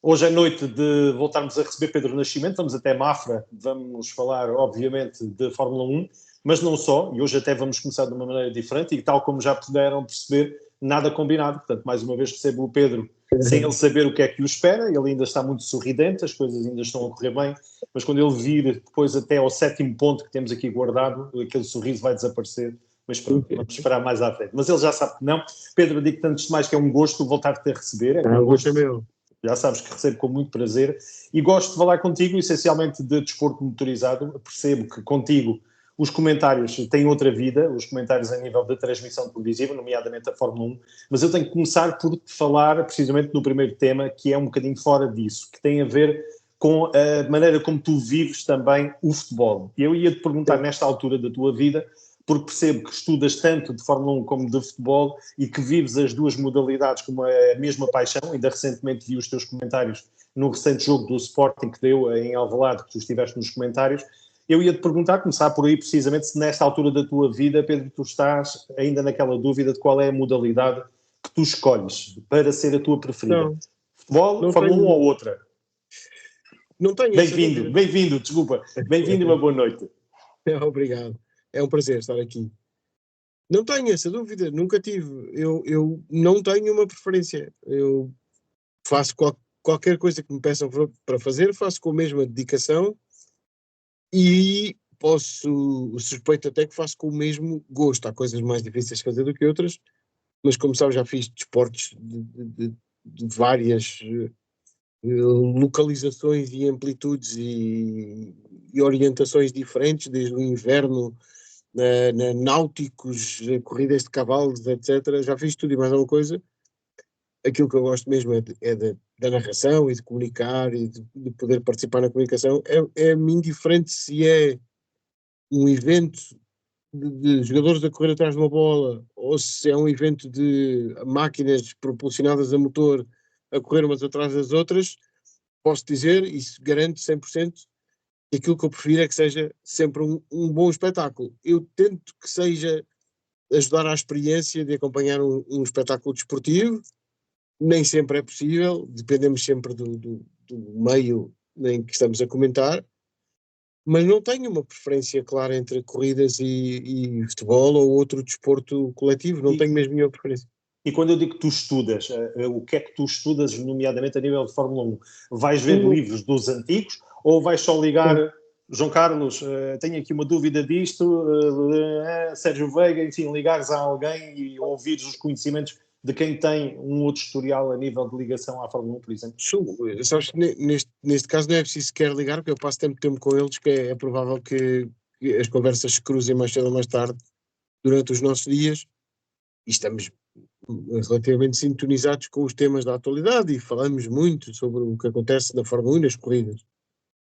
Hoje é noite de voltarmos a receber Pedro Nascimento, vamos até Mafra, vamos falar, obviamente, de Fórmula 1, mas não só, e hoje até vamos começar de uma maneira diferente, e tal como já puderam perceber, nada combinado. Portanto, mais uma vez recebo o Pedro sem ele saber o que é que o espera, ele ainda está muito sorridente, as coisas ainda estão a correr bem, mas quando ele vir depois até ao 7º ponto que temos aqui guardado, aquele sorriso vai desaparecer. Mas pronto, vamos esperar mais à frente. Mas ele já sabe que não. Pedro, digo-te antes de mais que é um gosto voltar-te a receber. É um gosto meu. Já sabes que recebo com muito prazer e gosto de falar contigo, essencialmente de desporto motorizado. Percebo que contigo os comentários têm outra vida, os comentários a nível da transmissão televisiva, nomeadamente a Fórmula 1, mas eu tenho que começar por te falar precisamente no primeiro tema, que é um bocadinho fora disso, que tem a ver com a maneira como tu vives também o futebol. Eu ia-te perguntar nesta altura da tua vida, porque percebo que estudas tanto de Fórmula 1 como de futebol e que vives as duas modalidades como a mesma paixão. Ainda recentemente vi os teus comentários no recente jogo do Sporting que deu em Alvalade, que tu estiveste nos comentários. Eu ia-te perguntar, começar por aí precisamente, se nesta altura da tua vida, Pedro, tu estás ainda naquela dúvida de qual é a modalidade que tu escolhes para ser a tua preferida. Não, Futebol, não Fórmula 1 tenho, ou outra? não tenho essa Bem-vindo, dúvida. bem-vindo, desculpa. Bem-vindo e uma boa noite. Obrigado. É um prazer estar aqui. Não tenho essa dúvida, nunca tive. Eu não tenho uma preferência. Eu faço qualquer coisa que me peçam para fazer, faço com a mesma dedicação e suspeito até que faço com o mesmo gosto. Há coisas mais difíceis de fazer do que outras, mas como sabes, já fiz desportos de várias localizações e amplitudes e orientações diferentes, desde o inverno, náuticos, corridas de cavalos, etc. Já fiz tudo e mais alguma coisa. Aquilo que eu gosto mesmo é da narração e de comunicar e de poder participar na comunicação. É-me indiferente se é um evento de jogadores a correr atrás de uma bola ou se é um evento de máquinas propulsionadas a motor a correr umas atrás das outras. Posso dizer, isso garanto 100%, que aquilo que eu prefiro é que seja sempre um bom espetáculo. Eu tento que seja ajudar à experiência de acompanhar um espetáculo desportivo, nem sempre é possível, dependemos sempre do meio em que estamos a comentar, mas não tenho uma preferência clara entre corridas e futebol ou outro desporto coletivo, não tenho mesmo nenhuma preferência. E quando eu digo que tu estudas, o que é que tu estudas, nomeadamente a nível de Fórmula 1? Vais ver livros dos antigos ou vais só ligar, João Carlos, tenho aqui uma dúvida disto, Sérgio Veiga, enfim, ligares a alguém e ouvires os conhecimentos de quem tem um outro historial a nível de ligação à Fórmula 1, por exemplo? Sabes que neste caso não é preciso sequer ligar, porque eu passo tanto tempo com eles que é provável que as conversas se cruzem mais cedo ou mais tarde durante os nossos dias e estamos relativamente sintonizados com os temas da atualidade e falamos muito sobre o que acontece na Fórmula 1 e nas corridas.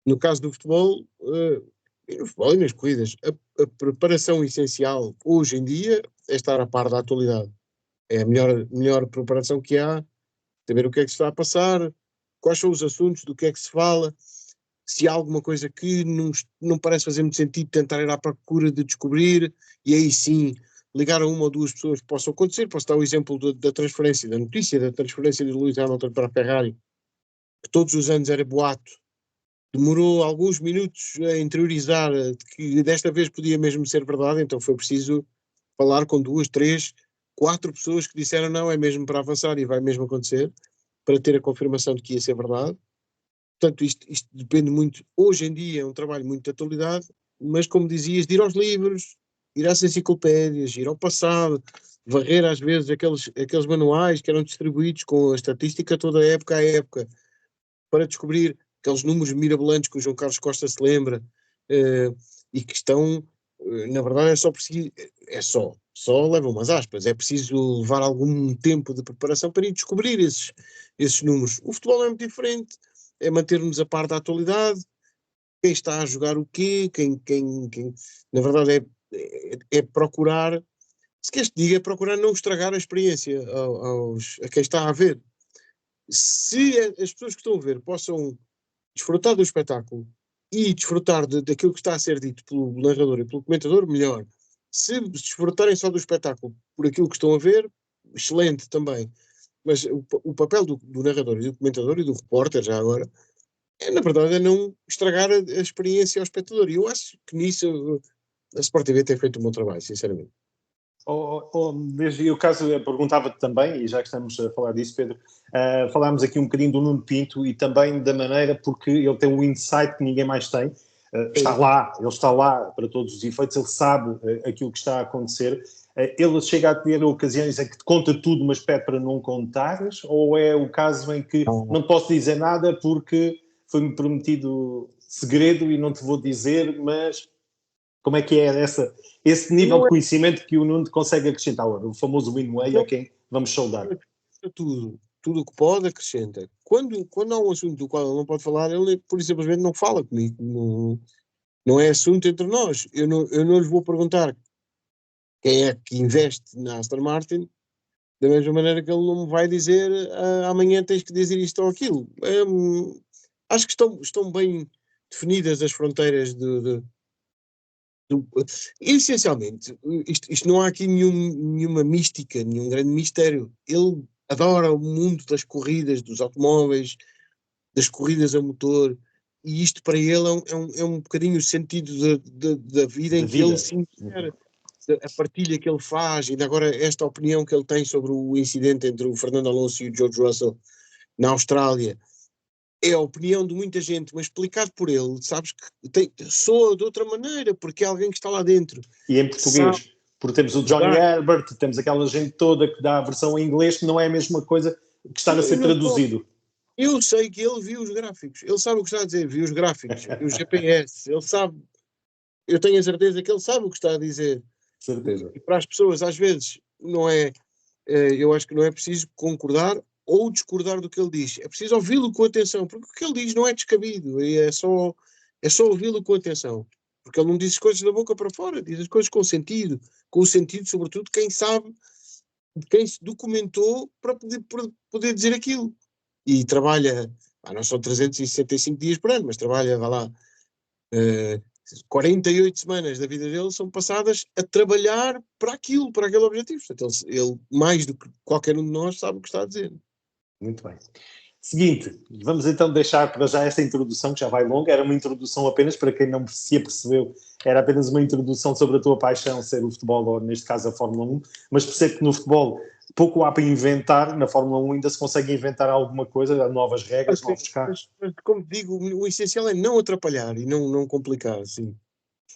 No caso do futebol, no futebol e nas corridas, a preparação essencial hoje em dia é estar a par da atualidade. É a melhor preparação que há, saber o que é que se está a passar, quais são os assuntos, do que é que se fala, se há alguma coisa que não parece fazer muito sentido, tentar ir à procura de descobrir, e aí sim ligar a uma ou duas pessoas que possam acontecer. Posso dar o exemplo da transferência, da notícia da transferência de Lewis Hamilton para a Ferrari, que todos os anos era boato, demorou alguns minutos a interiorizar que desta vez podia mesmo ser verdade, então foi preciso falar com 2, 3, 4 pessoas que disseram não, é mesmo para avançar e vai mesmo acontecer, para ter a confirmação de que ia ser verdade. Portanto, isto depende muito, hoje em dia é um trabalho muito de atualidade, mas como dizias, de ir aos livros, ir às enciclopédias, ir ao passado, varrer às vezes aqueles manuais que eram distribuídos com a estatística toda época a época, para descobrir aqueles números mirabolantes que o João Carlos Costa se lembra, e que estão, na verdade só leva umas aspas, é preciso levar algum tempo de preparação para ir descobrir esses números. O futebol é muito diferente, é manter-nos a par da atualidade, quem está a jogar o quê, quem na verdade é procurar, se queres te diga, é procurar não estragar a experiência a quem está a ver. Se as pessoas que estão a ver possam desfrutar do espetáculo e desfrutar daquilo que está a ser dito pelo narrador e pelo comentador, melhor. Se desfrutarem só do espetáculo por aquilo que estão a ver, excelente também. Mas o papel do narrador e do comentador e do repórter, já agora, na verdade, é não estragar a experiência ao espectador. E eu acho que nisso a Sport TV tem feito um bom trabalho, sinceramente. Desde o caso, eu perguntava-te também, e já que estamos a falar disso, Pedro, falámos aqui um bocadinho do Nuno Pinto e também da maneira, porque ele tem um insight que ninguém mais tem. Ele está lá para todos os efeitos, ele sabe aquilo que está a acontecer. Ele chega a ter ocasiões em que te conta tudo, mas pede para não contares? Ou é o caso em que não posso dizer nada porque foi-me prometido segredo e não te vou dizer, mas como é que é esse nível de conhecimento que o Nuno consegue acrescentar? O famoso win-way a quem vamos saudar. Tudo o que pode acrescenta. Quando há um assunto do qual ele não pode falar, ele por simplesmente não fala comigo. Não é assunto entre nós. Eu não lhes vou perguntar quem é que investe na Aston Martin, da mesma maneira que ele não me vai dizer amanhã tens que dizer isto ou aquilo. Acho que estão bem definidas as fronteiras essencialmente, isto não há aqui nenhuma mística, nenhum grande mistério. Ele adora o mundo das corridas, dos automóveis, das corridas a motor, e isto para ele é um bocadinho o sentido da vida em que ele se insere, a partilha que ele faz, e agora esta opinião que ele tem sobre o incidente entre o Fernando Alonso e o George Russell na Austrália. É a opinião de muita gente, mas explicado por ele, sabes que soa de outra maneira, porque é alguém que está lá dentro. E em português, porque temos o Johnny Herbert, temos aquela gente toda que dá a versão em inglês, que não é a mesma coisa que está a ser traduzido. Eu sei que ele viu os gráficos, ele sabe o que está a dizer, viu os gráficos, viu o GPS, ele sabe, eu tenho a certeza que ele sabe o que está a dizer. Certeza. E para as pessoas, às vezes, não é, eu acho que não é preciso concordar ou discordar do que ele diz. É preciso ouvi-lo com atenção, porque o que ele diz não é descabido, é só ouvi-lo com atenção. Porque ele não diz as coisas da boca para fora, diz as coisas com o sentido, sobretudo, quem sabe, quem se documentou para poder dizer aquilo. E trabalha, não são 365 dias por ano, mas trabalha, vá lá, 48 semanas da vida dele são passadas a trabalhar para aquilo, para aquele objetivo. Portanto, ele mais do que qualquer um de nós, sabe o que está a dizer. Muito bem. Seguinte, vamos então deixar para já esta introdução, que já vai longa. Era uma introdução apenas, para quem não se apercebeu, era apenas uma introdução sobre a tua paixão ser o futebol, ou neste caso a Fórmula 1, mas percebo que no futebol pouco há para inventar, na Fórmula 1 ainda se consegue inventar alguma coisa, novas regras, novos carros. Mas, como digo, o essencial é não atrapalhar e não complicar, sim.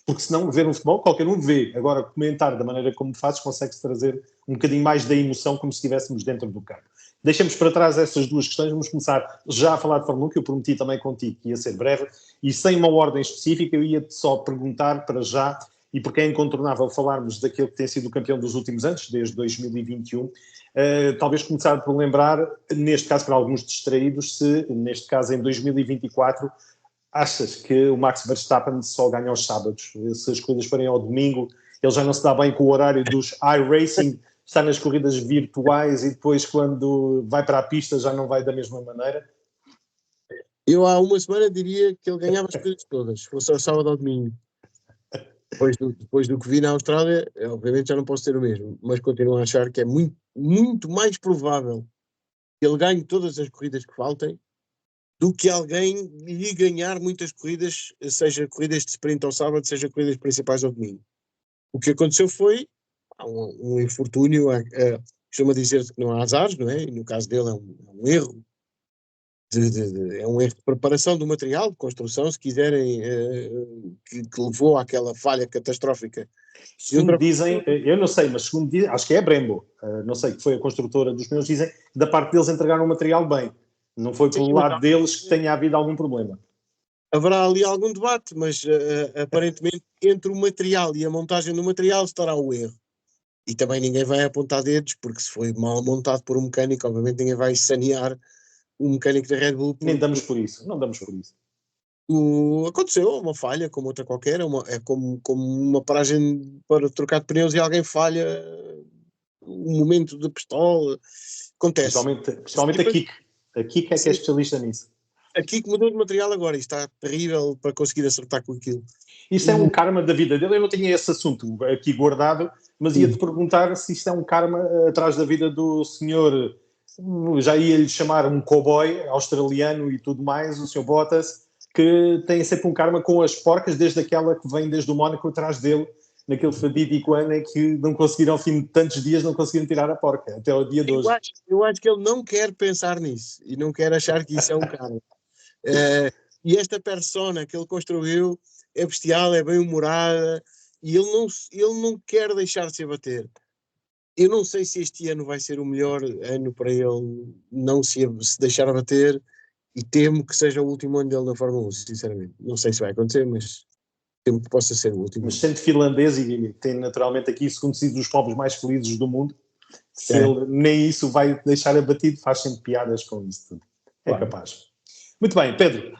Porque senão ver um futebol qualquer um vê. Agora, comentar da maneira como fazes, consegue-se trazer um bocadinho mais da emoção, como se estivéssemos dentro do campo. Deixemos para trás essas duas questões, vamos começar já a falar de Fórmula 1, que eu prometi também contigo que ia ser breve, e sem uma ordem específica, eu ia-te só perguntar para já, e porque é incontornável falarmos daquele que tem sido o campeão dos últimos anos, desde 2021, talvez começar por lembrar, neste caso para alguns distraídos, se neste caso em 2024 achas que o Max Verstappen só ganha aos sábados? Se as coisas forem ao domingo, ele já não se dá bem com o horário dos iRacing, está nas corridas virtuais e depois quando vai para a pista já não vai da mesma maneira? Eu há uma semana diria que ele ganhava as corridas todas, fosse ao sábado ou domingo. Depois do que vi na Austrália, obviamente já não posso ter o mesmo, mas continuo a achar que é muito, muito mais provável que ele ganhe todas as corridas que faltem do que alguém lhe ganhar muitas corridas, seja corridas de sprint ao sábado, seja corridas principais ao domingo. O que aconteceu foi um infortúnio, costuma dizer-se que não há azares, não é? E no caso dele é um erro, é um erro de preparação do material, de construção, se quiserem, que levou àquela falha catastrófica. Segundo dizem, eu não sei, mas segundo dizem, acho que é a Brembo, não sei, que foi a construtora dos pneus, dizem que da parte deles entregaram o material bem. Não foi pelo lado deles que tenha havido algum problema. Haverá ali algum debate, mas aparentemente entre o material e a montagem do material estará o erro. E também ninguém vai apontar dedos, porque se foi mal montado por um mecânico, obviamente ninguém vai sanear o mecânico da Red Bull. Nem damos por isso, não damos por isso. Aconteceu uma falha, como outra qualquer, é como uma paragem para trocar de pneus e alguém falha, um momento de pistola, acontece. Principalmente a Kik. A Kik é que é especialista nisso. Aqui que mudou de material agora, isto está terrível para conseguir acertar com aquilo. Isto é um karma da vida dele, eu não tinha esse assunto aqui guardado, mas ia-te perguntar se isto é um karma atrás da vida do senhor já ia-lhe chamar um cowboy australiano e tudo mais, o Sr. Bottas, que tem sempre um karma com as porcas, desde aquela que vem desde o Mónaco atrás dele, naquele fatídico ano em que não conseguiram, ao fim de tantos dias, não conseguiram tirar a porca, até o dia de hoje. Eu acho que ele não quer pensar nisso e não quer achar que isso é um karma. E esta persona que ele construiu é bestial, é bem-humorada e ele não quer deixar de se abater. Eu não sei se este ano vai ser o melhor ano para ele não se deixar abater e temo que seja o último ano dele na Fórmula 1, sinceramente. Não sei se vai acontecer, mas temo que possa ser o último. Mas sendo finlandês e tem naturalmente aqui, segundo sido, dos povos mais felizes do mundo, se ele nem isso vai deixar abatido, faz sempre piadas com isso tudo. É claro. Capaz. Muito bem, Pedro.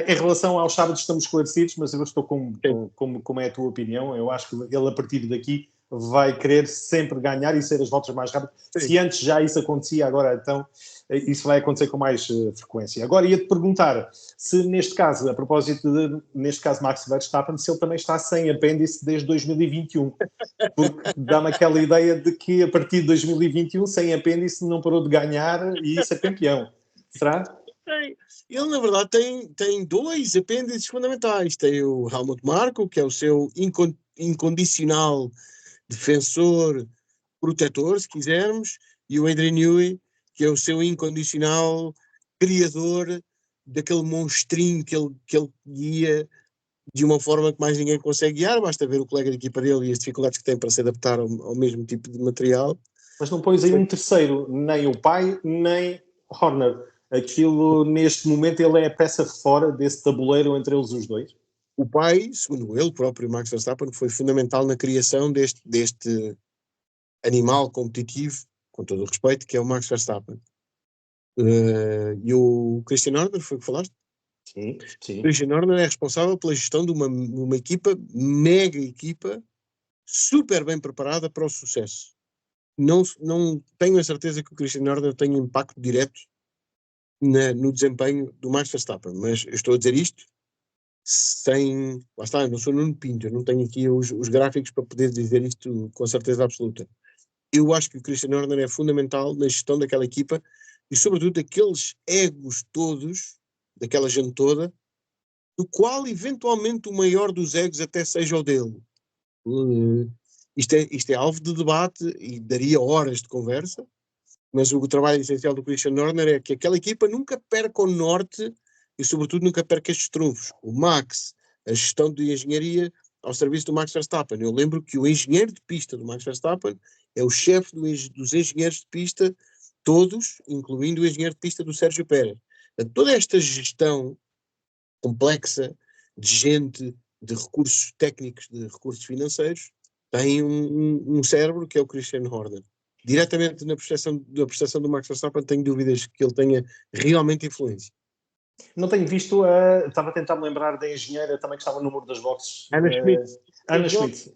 Em relação aos sábados estamos esclarecidos, mas eu estou como é a tua opinião. Eu acho que ele, a partir daqui, vai querer sempre ganhar e ser as voltas mais rápidas. Sim. Se antes já isso acontecia, agora então isso vai acontecer com mais frequência. Agora ia-te perguntar se neste caso, a propósito neste caso Max Verstappen, se ele também está sem apêndice desde 2021. Porque dá-me aquela ideia de que a partir de 2021, sem apêndice, não parou de ganhar e isso é campeão. Será? Ele, na verdade, tem dois apêndices fundamentais. Tem o Helmut Marko, que é o seu incondicional defensor, protetor, se quisermos, e o Adrian Newey, que é o seu incondicional criador daquele monstrinho que ele guia de uma forma que mais ninguém consegue guiar. Basta ver o colega de equipa dele e as dificuldades que tem para se adaptar ao mesmo tipo de material. Mas não pões aí um terceiro, nem o pai, nem Horner. Aquilo, neste momento, ele é a peça fora desse tabuleiro entre eles os dois? O pai, segundo ele próprio, Max Verstappen, foi fundamental na criação deste animal competitivo, com todo o respeito, que é o Max Verstappen. E o Christian Horner, foi o que falaste? Sim, sim. O Christian Horner é responsável pela gestão de uma equipa, mega equipa, super bem preparada para o sucesso. Não tenho a certeza que o Christian Horner tenha impacto direto no desempenho do Max Verstappen, mas eu estou a dizer isto sem... Lá está, eu não sou Nuno Pinto, eu não tenho aqui os gráficos para poder dizer isto com certeza absoluta. Eu acho que o Christian Horner é fundamental na gestão daquela equipa e sobretudo daqueles egos todos, daquela gente toda, do qual eventualmente o maior dos egos até seja o dele. Isto é alvo de debate e daria horas de conversa, mas o trabalho essencial do Christian Horner é que aquela equipa nunca perca o norte e sobretudo nunca perca estes trunfos. O Max, a gestão de engenharia ao serviço do Max Verstappen. Eu lembro que o engenheiro de pista do Max Verstappen é o chefe dos engenheiros de pista todos, incluindo o engenheiro de pista do Sérgio Pérez. Toda esta gestão complexa de gente, de recursos técnicos, de recursos financeiros, tem um cérebro que é o Christian Horner. Diretamente da percepção do Max Verstappen, tenho dúvidas que ele tenha realmente influência. Não tenho visto, estava a tentar me lembrar da engenheira também que estava no muro das boxes. Ana Schmidt. Ana Schmidt.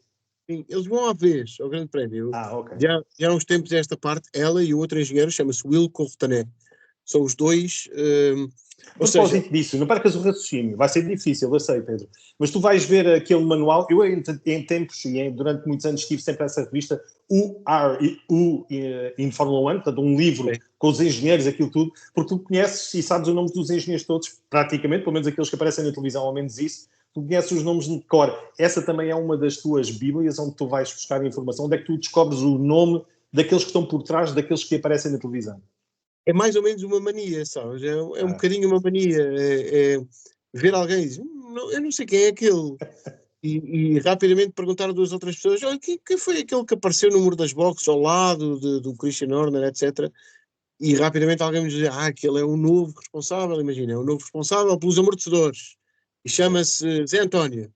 Sim, eles vão à vez ao Grande Prémio. Ok. Já há uns tempos esta parte, ela e o outro engenheiro, chama-se Will Courtanet. São os dois... A propósito disso, não percas o raciocínio, vai ser difícil, eu sei, Pedro, mas tu vais ver aquele manual. Eu em tempos e durante muitos anos tive sempre essa revista in Fórmula 1, portanto um livro com os engenheiros, aquilo tudo, porque tu conheces e sabes o nome dos engenheiros todos, praticamente, pelo menos aqueles que aparecem na televisão, ao menos isso, tu conheces os nomes de cor. Essa também é uma das tuas bíblias, onde tu vais buscar informação, onde é que tu descobres o nome daqueles que estão por trás daqueles que aparecem na televisão. É mais ou menos uma mania, sabes? É um bocadinho uma mania. É ver alguém e dizer, eu não sei quem é aquele. E rapidamente perguntar a duas outras pessoas, olha, quem foi aquele que apareceu no muro das boxes ao lado do Christian Horner, etc. E rapidamente alguém me diz, aquele é o novo responsável, imagina, é o novo responsável pelos amortecedores. E chama-se Zé António.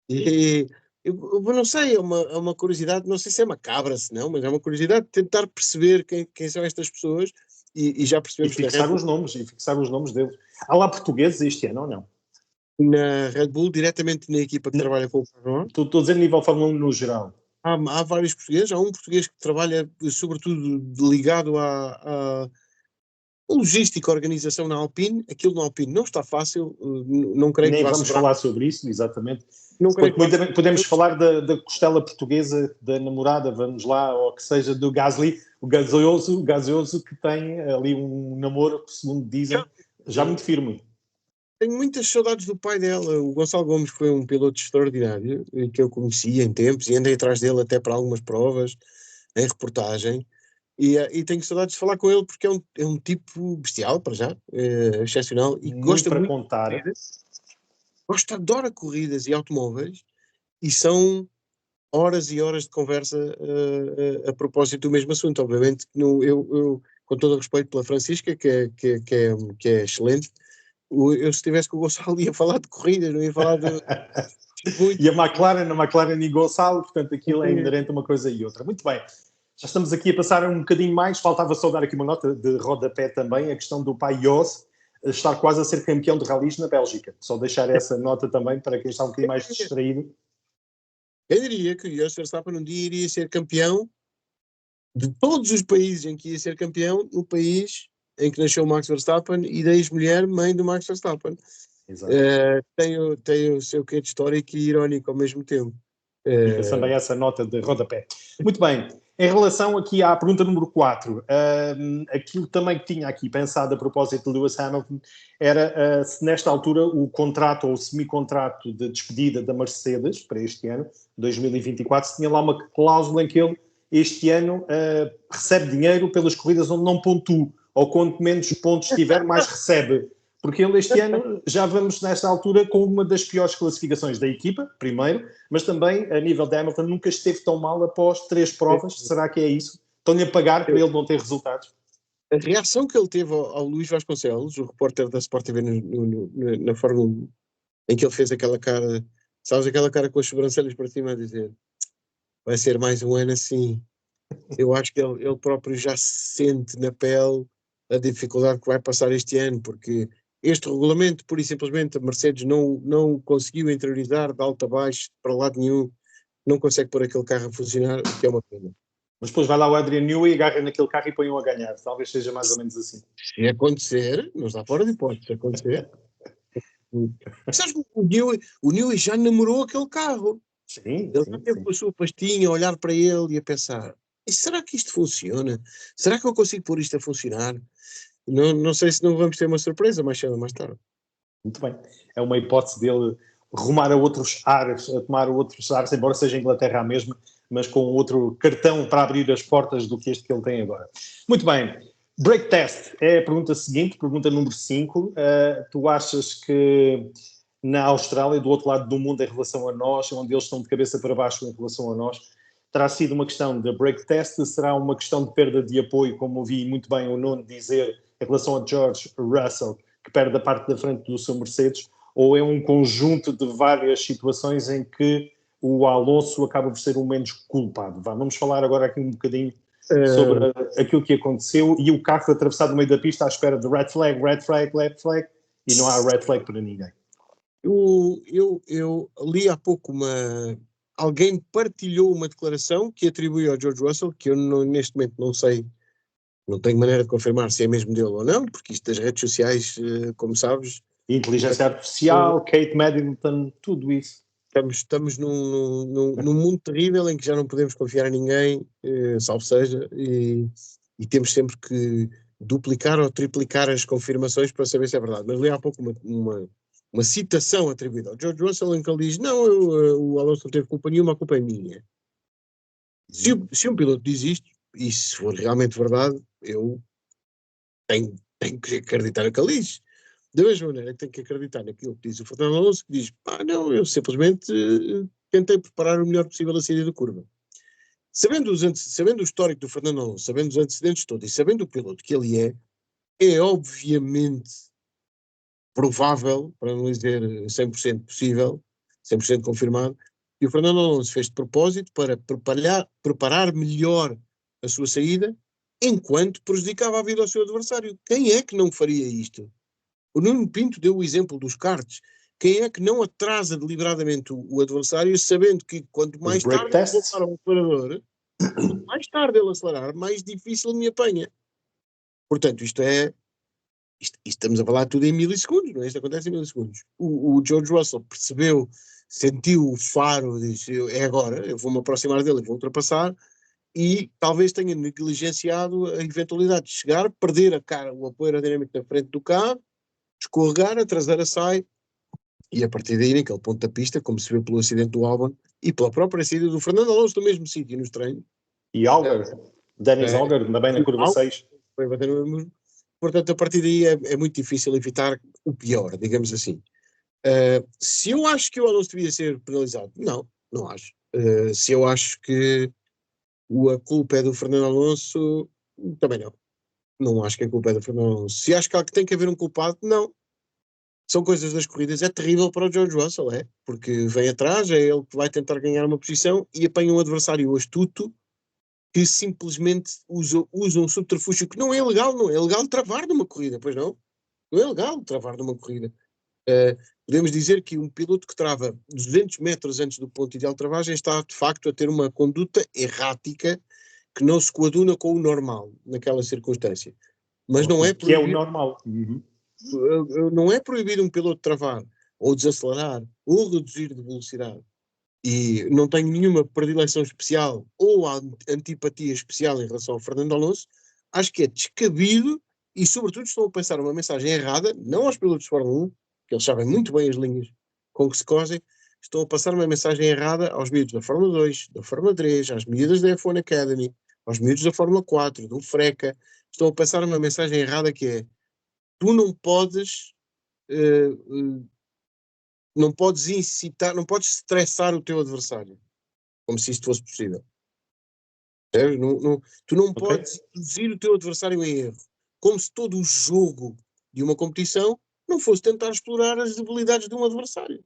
E eu não sei, é uma curiosidade, não sei se é macabra, se não, mas é uma curiosidade de tentar perceber quem são estas pessoas. E já percebemos... E fixar os nomes deles. Há lá portugueses este ano ou não? Na Red Bull, diretamente na equipa que trabalha com o Fórmula 1. Estou a dizer a nível Fórmula 1 no geral. Há vários portugueses. Há um português que trabalha sobretudo ligado logística, organização na Alpine, aquilo na Alpine não está fácil, não creio Nem que vá vamos falar sobre isso, exatamente. Não creio que Podemos falar da costela portuguesa da namorada, vamos lá, ou que seja do Gasly, o gaseoso que tem ali um namoro, segundo dizem, já muito firme. Tenho muitas saudades do pai dela. O Gonçalo Gomes foi um piloto extraordinário, que eu conhecia em tempos, e andei atrás dele até para algumas provas, em reportagem, e tenho saudades de falar com ele, porque é um tipo bestial, para já, excepcional, e gosta para muito contar. de corridas, adora corridas e automóveis, e são horas e horas de conversa a propósito do mesmo assunto. Obviamente, eu, com todo o respeito pela Francisca, que é excelente, eu se estivesse com o Gonçalo ia falar de corridas, não ia falar de... E a McLaren e Gonçalo, portanto aquilo é inerente a uma coisa e outra. Muito bem, já estamos aqui a passar um bocadinho mais, faltava só dar aqui uma nota de rodapé também, a questão do pai Jos estar quase a ser campeão de ralis na Bélgica. Só deixar essa nota também para quem está um bocadinho mais distraído. Eu diria que o Jos Verstappen um dia iria ser campeão de todos os países em que ia ser campeão, no país em que nasceu o Max Verstappen e da ex-mulher, mãe do Max Verstappen. Tem o seu quê de histórico e irónico ao mesmo tempo. Fica também essa nota de rodapé. Muito bem, em relação aqui à pergunta número 4, aquilo também que tinha aqui pensado a propósito de Lewis Hamilton era se nesta altura o contrato ou o semi-contrato de despedida da Mercedes para este ano, 2024, se tinha lá uma cláusula em que ele este ano recebe dinheiro pelas corridas onde não pontua, ou quanto menos pontos tiver, mais recebe. Porque ele este ano, já vamos nesta altura com uma das piores classificações da equipa, primeiro, mas também a nível de Hamilton nunca esteve tão mal após 3 provas. Será que é isso? Estão-lhe a pagar para ele não ter resultados? A reação que ele teve ao Luís Vasconcelos, o repórter da Sport TV na Fórmula 1, em que ele fez aquela cara, sabes, aquela cara com as sobrancelhas para cima a dizer: vai ser mais um ano assim. Eu acho que ele próprio já sente na pele a dificuldade que vai passar este ano, porque este regulamento, pura e simplesmente, a Mercedes não conseguiu interiorizar de alto a baixo, para lado nenhum, não consegue pôr aquele carro a funcionar, o que é uma pena. Mas depois vai lá o Adrian Newey, agarra naquele carro e põe-o a ganhar. Talvez seja mais ou menos assim. Se acontecer, não está fora de hipótese, se acontecer. Sabes que o Newey já namorou aquele carro. Sim, Ele já teve com a sua pastinha a olhar para ele e a pensar: e será que isto funciona? Será que eu consigo pôr isto a funcionar? Não sei se não vamos ter uma surpresa mais cedo ou mais tarde. Muito bem. É uma hipótese dele rumar a outros ares, a tomar outros ares, embora seja a Inglaterra a mesma, mas com outro cartão para abrir as portas do que este que ele tem agora. Muito bem. Break test é a pergunta seguinte, pergunta número 5. Tu achas que na Austrália, do outro lado do mundo em relação a nós, onde eles estão de cabeça para baixo em relação a nós, terá sido uma questão de break test? Será uma questão de perda de apoio, como ouvi muito bem o Nuno dizer em relação a George Russell, que perde a parte da frente do seu Mercedes, ou é um conjunto de várias situações em que o Alonso acaba por ser o menos culpado? Vamos falar agora aqui um bocadinho sobre aquilo que aconteceu e o carro atravessado no meio da pista à espera de red flag, e não há red flag para ninguém. Eu li há pouco alguém partilhou uma declaração que atribuiu ao George Russell, que eu neste momento não sei, não tenho maneira de confirmar se é mesmo dele ou não, porque isto das redes sociais, como sabes... Inteligência artificial, Kate Middleton, tudo isso. Estamos num mundo terrível em que já não podemos confiar em ninguém, salvo seja, e temos sempre que duplicar ou triplicar as confirmações para saber se é verdade. Mas li há pouco uma citação atribuída ao George Russell em que ele diz: não, o Alonso não teve culpa nenhuma, a culpa é minha. Se um piloto diz isto, e se for realmente verdade, eu tenho que acreditar no que ele diz. Da mesma maneira que tenho que acreditar naquilo que diz o Fernando Alonso, que diz: não, eu simplesmente tentei preparar o melhor possível a saída da curva. Sabendo o histórico do Fernando Alonso, sabendo os antecedentes todos e sabendo o piloto que ele é obviamente provável, para não dizer 100% possível, 100% confirmado, que o Fernando Alonso fez de propósito para preparar melhor a sua saída, enquanto prejudicava a vida ao seu adversário. Quem é que não faria isto? O Nuno Pinto deu o exemplo dos karts. Quem é que não atrasa deliberadamente o adversário, sabendo que quanto mais tarde ele voltar ao acelerador, quanto mais tarde ele acelerar, mais difícil me apanha. Portanto, isto é Isto estamos a falar tudo em milissegundos, não é? Isto acontece em milissegundos. O George Russell percebeu, sentiu o faro, disse, é agora, eu vou-me aproximar dele, vou ultrapassar, e talvez tenha negligenciado a eventualidade de chegar, perder o apoio aerodinâmico na frente do carro, escorregar, a traseira sai, e a partir daí, naquele ponto da pista, como se viu pelo acidente do Albon, e pela própria saída do Fernando Alonso do mesmo sítio nos treinos. E Algar, Dennis Algar, também na curva 6. Foi bater no mesmo. Portanto, a partir daí é muito difícil evitar o pior, digamos assim. Se eu acho que o Alonso devia ser penalizado, não acho. Se eu acho que a culpa é do Fernando Alonso, também não. Não acho que a culpa é do Fernando Alonso. Se acho que tem que haver um culpado, não. São coisas das corridas. É terrível para o George Russell, porque vem atrás, é ele que vai tentar ganhar uma posição e apanha um adversário astuto que simplesmente usa um subterfúgio que não é legal travar numa corrida, pois não? Não é legal travar numa corrida. Podemos dizer que um piloto que trava 200 metros antes do ponto ideal de travagem está de facto a ter uma conduta errática que não se coaduna com o normal naquela circunstância. Mas não é proibido. Que é o normal. Não é proibido um piloto travar, ou desacelerar, ou reduzir de velocidade. E não tenho nenhuma predileção especial ou antipatia especial em relação ao Fernando Alonso. Acho que é descabido e, sobretudo, estão a passar uma mensagem errada, não aos pilotos de Fórmula 1, que eles sabem muito bem as linhas com que se cosem, estão a passar uma mensagem errada aos miúdos da Fórmula 2, da Fórmula 3, às miúdas da F1 Academy, aos miúdos da Fórmula 4, do FRECA. Estão a passar uma mensagem errada que é: tu não podes incitar, não podes estressar o teu adversário, como se isto fosse possível. Tu não podes induzir o teu adversário em erro, como se todo o jogo de uma competição não fosse tentar explorar as debilidades de um adversário.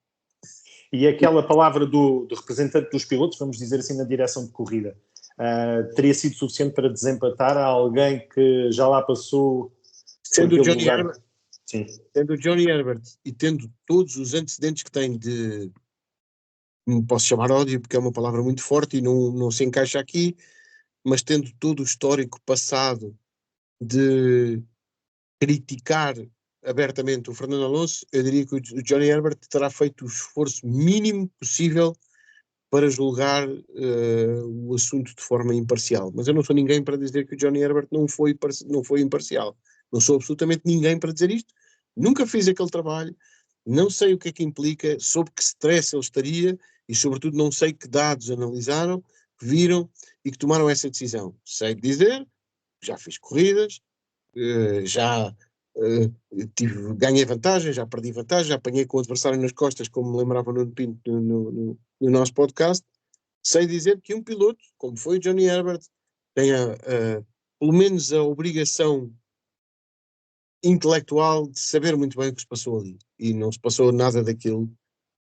E aquela palavra do representante dos pilotos, vamos dizer assim, na direção de corrida, teria sido suficiente para desempatar a alguém que já lá passou? Sendo o Johnny Herbert, sim. Sendo o Johnny Herbert e tendo todos os antecedentes que tem de, não posso chamar ódio porque é uma palavra muito forte e não se encaixa aqui, mas tendo todo o histórico passado de criticar abertamente o Fernando Alonso, eu diria que o Johnny Herbert terá feito o esforço mínimo possível para julgar o assunto de forma imparcial. Mas eu não sou ninguém para dizer que o Johnny Herbert não foi imparcial. Não sou absolutamente ninguém para dizer isto. Nunca fiz aquele trabalho, não sei o que é que implica, sob que stress ele estaria e, sobretudo, não sei que dados analisaram, que viram e que tomaram essa decisão. Sei dizer, já fiz corridas, ganhei vantagem, já perdi vantagem, já apanhei com o adversário nas costas, como me lembrava no Pinto no nosso podcast. Sei dizer que um piloto, como foi o Johnny Herbert, tem pelo menos a obrigação intelectual de saber muito bem o que se passou ali. E não se passou nada daquilo.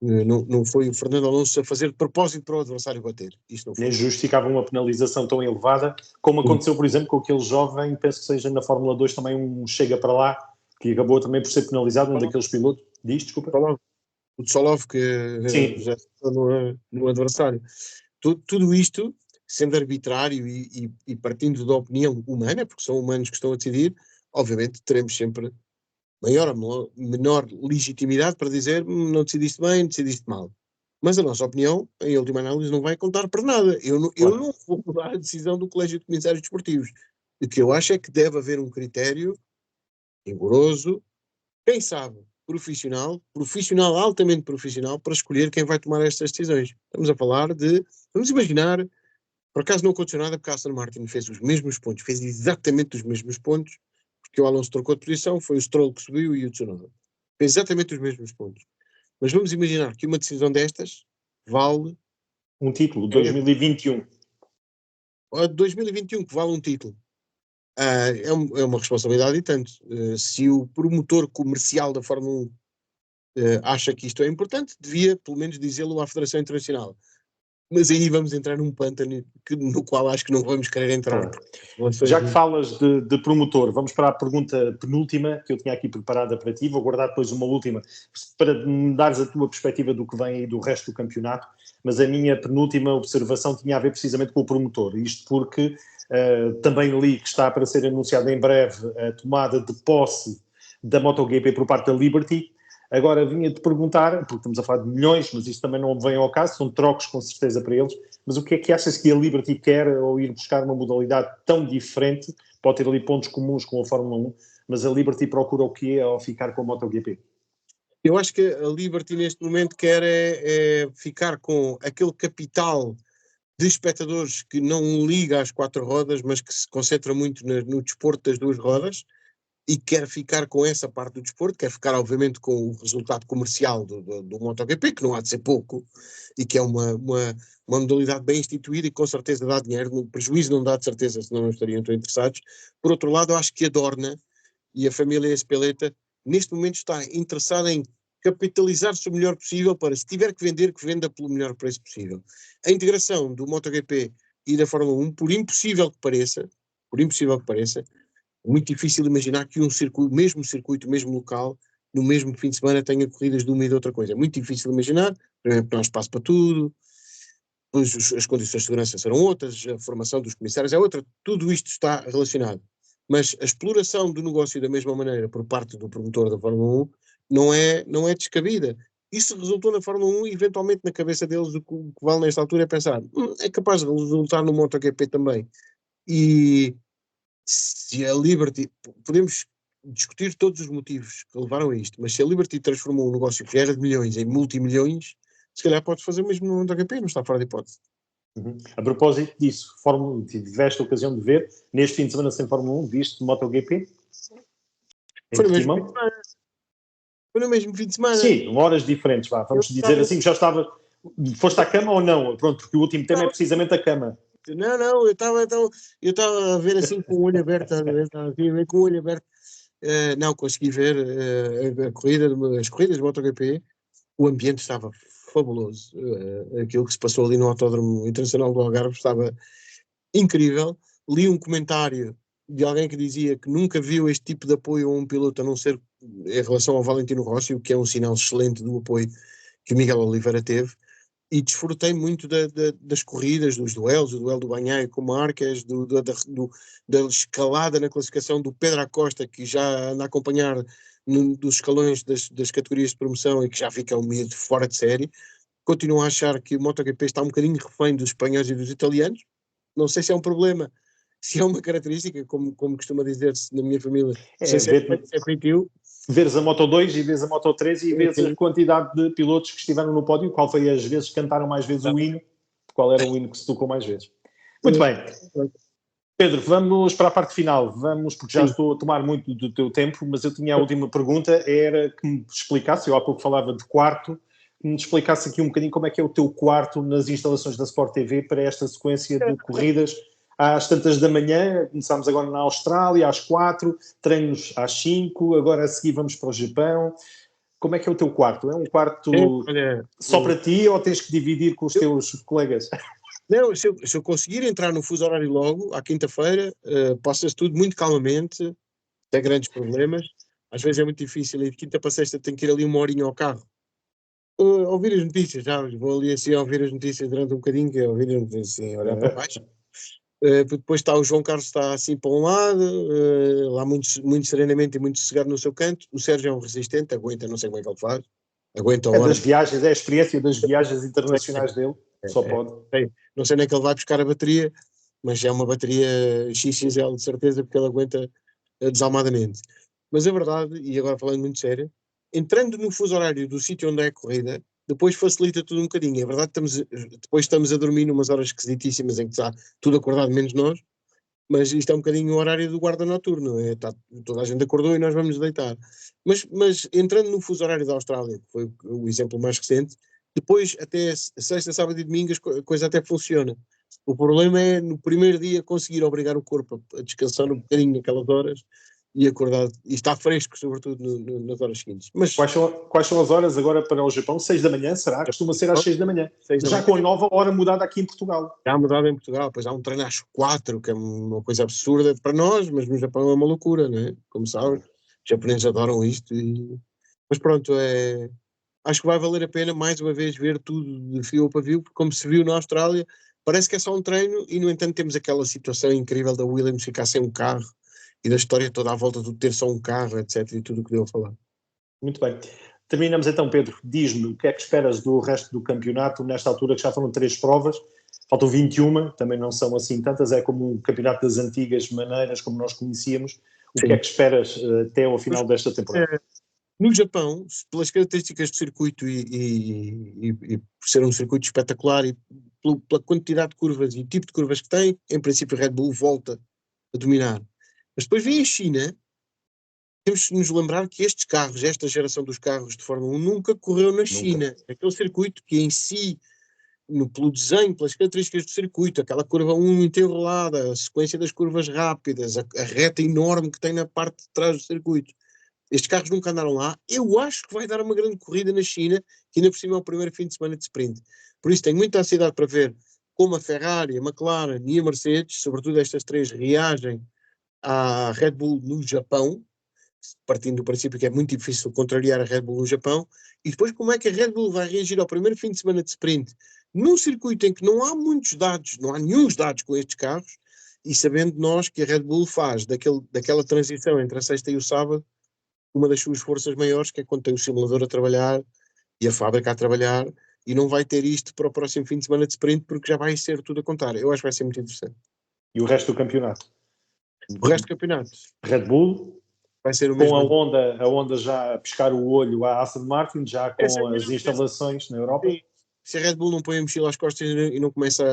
Não foi o Fernando Alonso a fazer de propósito para o adversário bater. Isto não foi. Nem justificava uma penalização tão elevada, como aconteceu, por exemplo, com aquele jovem, penso que seja na Fórmula 2 também um chega para lá, que acabou também por ser penalizado, um daqueles pilotos. Desculpa. O Tsolov, que já está no adversário. Tudo isto, sendo arbitrário e partindo da opinião humana, porque são humanos que estão a decidir, obviamente teremos sempre maior ou menor legitimidade para dizer não decidiste bem, decidiste mal. Mas a nossa opinião, em última análise, não vai contar para nada. Eu não vou mudar a decisão do Colégio de Comissários Desportivos. O que eu acho é que deve haver um critério rigoroso, quem sabe profissional, altamente profissional, para escolher quem vai tomar estas decisões. Estamos a falar vamos imaginar, por acaso não aconteceu nada, porque a Aston Martin fez os mesmos pontos, fez exatamente os mesmos pontos, porque o Alonso trocou de posição, foi o Stroll que subiu e o Tsunoda. Fez exatamente os mesmos pontos. Mas vamos imaginar que uma decisão destas vale um título, 2021. 2021, que vale um título. É uma responsabilidade e tanto. Se o promotor comercial da Fórmula 1 acha que isto é importante, devia pelo menos dizê-lo à Federação Internacional. Mas aí vamos entrar num pântano no qual acho que não vamos querer entrar. Já que falas de promotor, vamos para a pergunta penúltima que eu tinha aqui preparada para ti. Vou guardar depois uma última para me dares a tua perspectiva do que vem aí do resto do campeonato. Mas a minha penúltima observação tinha a ver precisamente com o promotor. Isto porque também li que está para ser anunciado em breve a tomada de posse da MotoGP por parte da Liberty. Agora vinha-te perguntar, porque estamos a falar de milhões, mas isso também não vem ao caso, são trocos com certeza para eles, mas o que é que achas que a Liberty quer ao ir buscar uma modalidade tão diferente? Pode ter ali pontos comuns com a Fórmula 1, mas a Liberty procura o quê ao ficar com a MotoGP? Eu acho que a Liberty neste momento quer é ficar com aquele capital de espectadores que não liga às 4 rodas, mas que se concentra muito no desporto das 2 rodas, e quer ficar com essa parte do desporto, quer ficar obviamente com o resultado comercial do MotoGP, que não há de ser pouco, e que é uma modalidade bem instituída e com certeza dá dinheiro, no prejuízo não dá de certeza, senão não estariam tão interessados. Por outro lado, eu acho que a Dorna e a família Espeleta neste momento está interessada em capitalizar-se o melhor possível para, se tiver que vender, que venda pelo melhor preço possível. A integração do MotoGP e da Fórmula 1, por impossível que pareça, muito difícil imaginar que mesmo circuito, mesmo local, no mesmo fim de semana tenha corridas de uma e de outra coisa. É muito difícil imaginar, primeiro porque não há espaço para tudo, depois as condições de segurança serão outras, a formação dos comissários é outra, tudo isto está relacionado. Mas a exploração do negócio da mesma maneira por parte do promotor da Fórmula 1 não é descabida. Isso resultou na Fórmula 1 e eventualmente na cabeça deles o que vale nesta altura é pensar, é capaz de resultar no MotoGP também. E se a Liberty, podemos discutir todos os motivos que levaram a isto, mas se a Liberty transformou um negócio que era de milhões em multimilhões, se calhar pode fazer o mesmo no MotoGP, não está fora de hipótese. A propósito disso, tiveste a ocasião de ver, neste fim de semana sem Fórmula 1, viste MotoGP? Foi no mesmo fim de semana. Foi no mesmo fim de semana. Sim, horas diferentes, vamos dizer assim, que já estava... Foste à cama ou não? Pronto, porque o último tema é precisamente a cama. Não, eu estava a ver assim com o olho aberto, com o olho aberto. Não, consegui ver as corridas de MotoGP, o ambiente estava fabuloso, aquilo que se passou ali no Autódromo Internacional do Algarve estava incrível. Li um comentário de alguém que dizia que nunca viu este tipo de apoio a um piloto, a não ser em relação ao Valentino Rossi, o que é um sinal excelente do apoio que o Miguel Oliveira teve, e desfrutei muito das corridas, dos duelos, o duelo do Bagnaia com o Marques, da escalada na classificação do Pedro Acosta, que já anda a acompanhar dos escalões das categorias de promoção e que já fica um miúdo fora de série. Continuo a achar que o MotoGP está um bocadinho refém dos espanhóis e dos italianos. Não sei se é um problema, se é uma característica, como costuma dizer-se na minha família. Não sei se é feitio. Veres a Moto 2 e veres a Moto 3 e veres a quantidade de pilotos que estiveram no pódio, qual foi as vezes que cantaram mais vezes o hino, qual era o hino que se tocou mais vezes. Muito bem. Pedro, vamos para a parte final, porque já estou a tomar muito do teu tempo, mas eu tinha a última pergunta, era que me explicasse, eu há pouco falava de quarto, que me explicasse aqui um bocadinho como é que é o teu quarto nas instalações da Sport TV para esta sequência de corridas às tantas da manhã, começámos agora na Austrália, às 4, treinos às 5, agora a seguir vamos para o Japão. Como é que é o teu quarto? É um quarto só para ti ou tens que dividir com os teus colegas? Não, se eu conseguir entrar no fuso horário logo, à quinta-feira, passa-se tudo muito calmamente, sem grandes problemas. Às vezes é muito difícil, e de quinta para sexta tenho que ir ali uma horinha ao carro. Ouvir as notícias, já vou ali assim a ouvir as notícias durante um bocadinho, que é ouvir as notícias assim, olhar para baixo. Depois está o João Carlos, está assim para um lado, lá muito serenamente e muito sossegado no seu canto. O Sérgio é um resistente, aguenta, não sei como é que ele faz. Aguenta a experiência das viagens internacionais dele, só pode. Não sei nem que ele vai buscar a bateria, mas é uma bateria XXL de certeza, porque ele aguenta desalmadamente. Mas a verdade, e agora falando muito sério, entrando no fuso horário do sítio onde é a corrida, depois facilita tudo um bocadinho. É verdade, depois estamos a dormir numas horas esquisitíssimas em que está tudo acordado menos nós, mas isto é um bocadinho o horário do guarda noturno, toda a gente acordou e nós vamos deitar. Mas entrando no fuso horário da Austrália, que foi o exemplo mais recente, depois até sexta, sábado e domingo a coisa até funciona. O problema é no primeiro dia conseguir obrigar o corpo a descansar um bocadinho naquelas horas e acordar, e estar fresco, sobretudo nas horas seguintes. Mas quais são as horas agora para o Japão? 6 da manhã, será? Costuma ser às 6 da manhã. Já com a nova hora mudada aqui em Portugal. Já mudada em Portugal, pois há um treino às 4, que é uma coisa absurda para nós, mas no Japão é uma loucura, não é? Como sabes, os japoneses adoram isto. Mas pronto, acho que vai valer a pena mais uma vez ver tudo de fio a pavio, porque como se viu na Austrália, parece que é só um treino e no entanto temos aquela situação incrível da Williams ficar sem um carro e da história toda à volta de ter só um carro, etc. e tudo o que deu a falar. Muito bem. Terminamos então, Pedro. Diz-me o que é que esperas do resto do campeonato, nesta altura que já foram 3 provas, faltam 21, também não são assim tantas, é como um campeonato das antigas maneiras, como nós conhecíamos. O Sim. que é que esperas até ao final desta temporada? No Japão, pelas características do circuito e por ser um circuito espetacular e pela quantidade de curvas e tipo de curvas que tem, em princípio a Red Bull volta a dominar. Mas depois vem a China, temos que nos lembrar que estes carros, esta geração dos carros de Fórmula 1 nunca correu na China. Aquele circuito que em si, pelo desenho, pelas características do circuito, aquela curva 1 muito enrolada, a sequência das curvas rápidas, a reta enorme que tem na parte de trás do circuito. Estes carros nunca andaram lá. Eu acho que vai dar uma grande corrida na China, que ainda por cima é o primeiro fim de semana de sprint. Por isso tenho muita ansiedade para ver como a Ferrari, a McLaren e a Mercedes, sobretudo estas 3, reagem à Red Bull no Japão, partindo do princípio que é muito difícil contrariar a Red Bull no Japão, e depois como é que a Red Bull vai reagir ao primeiro fim de semana de sprint, num circuito em que não há muitos dados, não há nenhum dados com estes carros, e sabendo nós que a Red Bull faz daquela transição entre a sexta e o sábado, uma das suas forças maiores, que é quando tem o simulador a trabalhar e a fábrica a trabalhar, e não vai ter isto para o próximo fim de semana de sprint, porque já vai ser tudo a contar. Eu acho que vai ser muito interessante. E o resto do campeonato? O resto do campeonato Red Bull, vai ser o com mesmo. a Honda já a pescar o olho à Aston Martin, já com as instalações na Europa. Sim. Se a Red Bull não põe a mochila às costas e não começa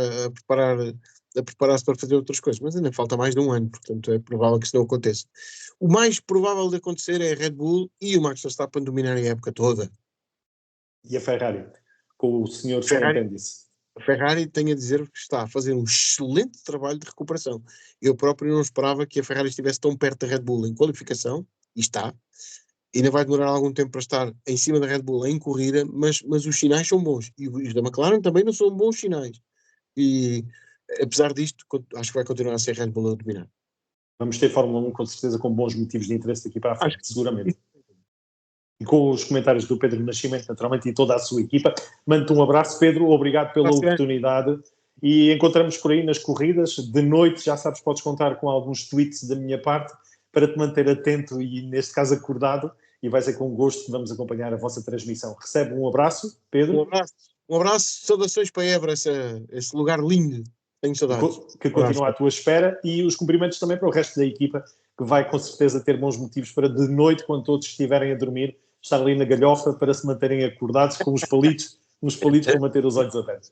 a preparar-se para fazer outras coisas, mas ainda falta mais de um ano, portanto é provável que isso não aconteça. O mais provável de acontecer é a Red Bull e o Max Verstappen dominarem a época toda. E a Ferrari, com o senhor sem apêndice. A Ferrari, tenho a dizer que está a fazer um excelente trabalho de recuperação. Eu próprio não esperava que a Ferrari estivesse tão perto da Red Bull em qualificação, e está. Ainda vai demorar algum tempo para estar em cima da Red Bull em corrida, mas os sinais são bons. E os da McLaren também não são bons sinais. E, apesar disto, acho que vai continuar a ser Red Bull a dominar. Vamos ter Fórmula 1 com certeza com bons motivos de interesse daqui para a frente, seguramente. E com os comentários do Pedro Nascimento, naturalmente, e toda a sua equipa. Mando-te um abraço, Pedro, obrigado pela oportunidade. E encontramos por aí nas corridas. De noite, já sabes, podes contar com alguns tweets da minha parte para te manter atento e, neste caso, acordado. E vai ser com gosto que vamos acompanhar a vossa transmissão. Recebe um abraço, Pedro. Um abraço, saudações para Évora, esse lugar lindo. Tenho saudades. Que continua à tua espera, e os cumprimentos também para o resto da equipa, que vai com certeza ter bons motivos para de noite, quando todos estiverem a dormir, estar ali na galhofa para se manterem acordados com os palitos para manter os olhos abertos.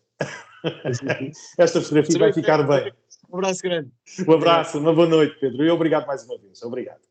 Esta fotografia vai ficar bem. Um abraço grande. Um abraço, uma boa noite, Pedro, e obrigado mais uma vez. Obrigado.